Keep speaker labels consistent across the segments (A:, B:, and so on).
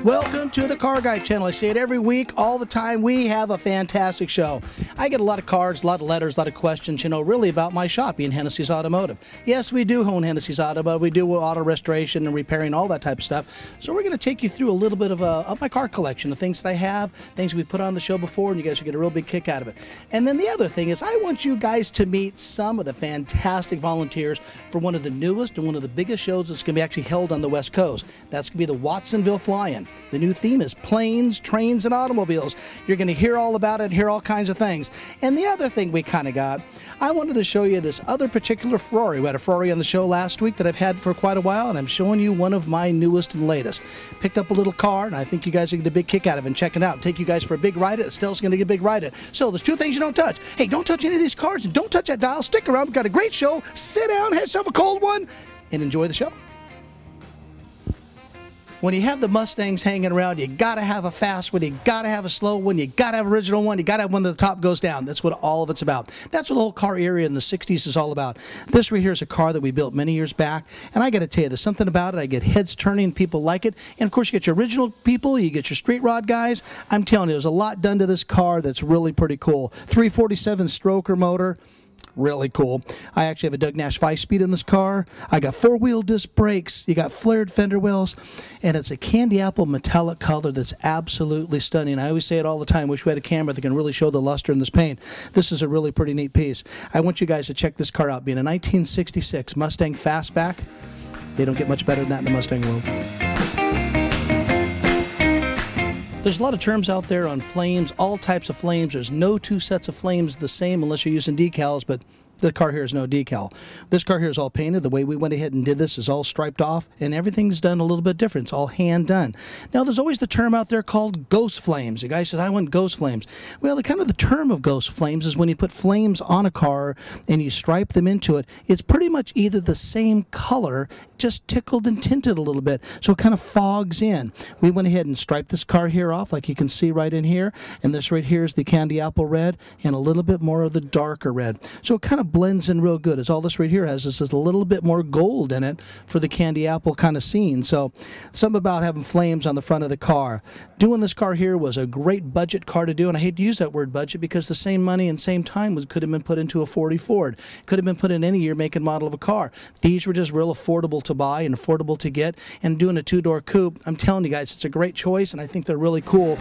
A: Welcome to the Car Guy channel. I say it every week, all the time. We have a fantastic show. I get a lot of cards, a lot of letters, a lot of questions, really about my shop being Hennessy's Automotive. Yes, we do own Hennessy's Automotive. We do auto restoration and repairing, all that type of stuff. So we're going to take you through a little bit of my car collection, the things that I have, things we put on the show before, and you guys will get a real big kick out of it. And then the other thing is I want you guys to meet some of the fantastic volunteers for one of the newest and one of the biggest shows that's going to be actually held on the West Coast. That's going to be the Watsonville Fly-In. The new theme is planes, trains, and automobiles. You're going to hear all about it, hear all kinds of things. And the other thing we kind of got, I wanted to show you this other particular Ferrari. We had a Ferrari on the show last week that I've had for quite a while, and I'm showing you one of my newest and latest. Picked up a little car, and I think you guys are going to get a big kick out of it. And check it out. Take you guys for a big ride. Estell's going to get a big ride. So there's two things you don't touch. Hey, don't touch any of these cars, and don't touch that dial. Stick around. We've got a great show. Sit down, have yourself a cold one, and enjoy the show. When you have the Mustangs hanging around, you got to have a fast one, you got to have a slow one, you got to have an original one, you got to have one that the top goes down. That's what all of it's about. That's what the whole car area in the 60s is all about. This right here is a car that we built many years back, and I got to tell you, there's something about it. I get heads turning, people like it, and of course you get your original people, you get your street rod guys. I'm telling you, there's a lot done to this car that's really pretty cool. 347 stroker motor. Really cool. I actually have a Doug Nash 5-speed in this car. I got 4-wheel disc brakes. You got flared fender wells. And it's a candy apple metallic color that's absolutely stunning. I always say it all the time. Wish we had a camera that can really show the luster in this paint. This is a really pretty neat piece. I want you guys to check this car out. Being a 1966 Mustang Fastback, they don't get much better than that in the Mustang world. There's a lot of terms out there on flames, all types of flames. There's no two sets of flames the same unless you're using decals, but the car here is no decal. This car here is all painted. The way we went ahead and did this is all striped off, and everything's done a little bit different. It's all hand done. Now, there's always the term out there called ghost flames. The guy says, I want ghost flames. Well, the term of ghost flames is when you put flames on a car and you stripe them into it. It's pretty much either the same color, just tickled and tinted a little bit, so it kind of fogs in. We went ahead and striped this car here off, like you can see right in here, and this right here is the candy apple red and a little bit more of the darker red. So it kind of blends in real good. As all this right here has is a little bit more gold in it for the candy apple kind of scene. So something about having flames on the front of the car. Doing this car here was a great budget car to do, and I hate to use that word budget because the same money and same time could have been put into a 40 Ford. Could have been put in any year, make, and model of a car. These were just real affordable to buy and affordable to get, and doing a two-door coupe, I'm telling you guys, it's a great choice, and I think they're really cool.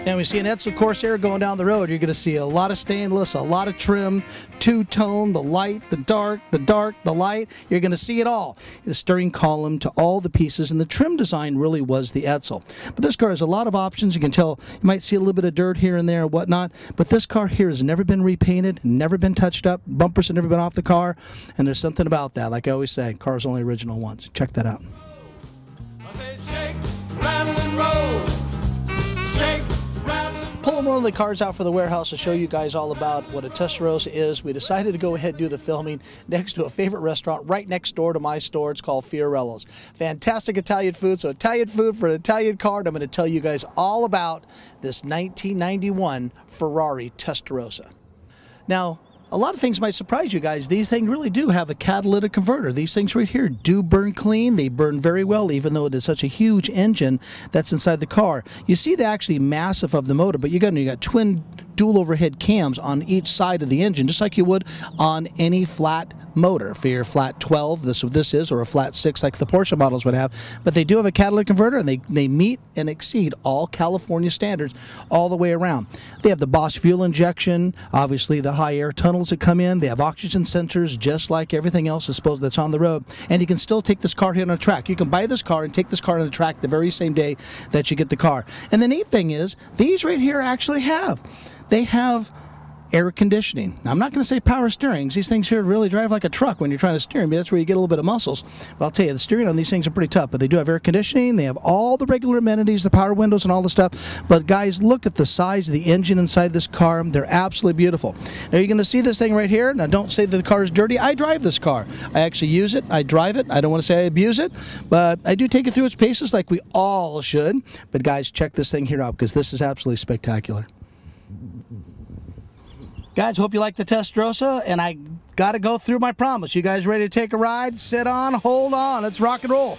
A: Now, we see an Edsel Corsair going down the road. You're going to see a lot of stainless, a lot of trim, two-tone, the light, the dark, the light. You're going to see it all. The steering column to all the pieces, and the trim design really was the Edsel. But this car has a lot of options. You can tell, you might see a little bit of dirt here and there and whatnot, but this car here has never been repainted, never been touched up. Bumpers have never been off the car, and there's something about that. Like I always say, cars only original once. Check that out.
B: I said shake, rattle, and roll. Shake.
A: Pulling one of the cars out for the warehouse to show you guys all about what a Testarosa is. We decided to go ahead and do the filming next to a favorite restaurant right next door to my store. It's called Fiorello's. Fantastic Italian food. So Italian food for an Italian car. And I'm going to tell you guys all about this 1991 Ferrari Testarosa. Now, a lot of things might surprise you guys. These things really do have a catalytic converter. These things right here do burn clean. They burn very well, even though it is such a huge engine that's inside the car. You see the actually massive of the motor, but you got twin dual overhead cams on each side of the engine, just like you would on any flat motor. For your flat 12, this is what this is, or a flat 6 like the Porsche models would have. But they do have a catalytic converter, and they meet and exceed all California standards all the way around. They have the Bosch fuel injection, obviously the high air tunnels that come in. They have oxygen sensors, just like everything else that's on the road. And you can still take this car here on a track. You can buy this car and take this car on a track the very same day that you get the car. And the neat thing is, these right here actually have air conditioning. Now, I'm not going to say power steerings. These things here really drive like a truck when you're trying to steer them. That's where you get a little bit of muscles. But I'll tell you, the steering on these things are pretty tough. But they do have air conditioning. They have all the regular amenities, the power windows and all the stuff. But guys, look at the size of the engine inside this car. They're absolutely beautiful. Now, you're going to see this thing right here. Now, don't say that the car is dirty. I drive this car. I actually use it. I drive it. I don't want to say I abuse it, but I do take it through its paces like we all should. But guys, check this thing here out because this is absolutely spectacular. Guys, hope you like the Testarosa, and I got to go through my promise. You guys ready to take a ride? Sit on, hold on. Let's rock and roll.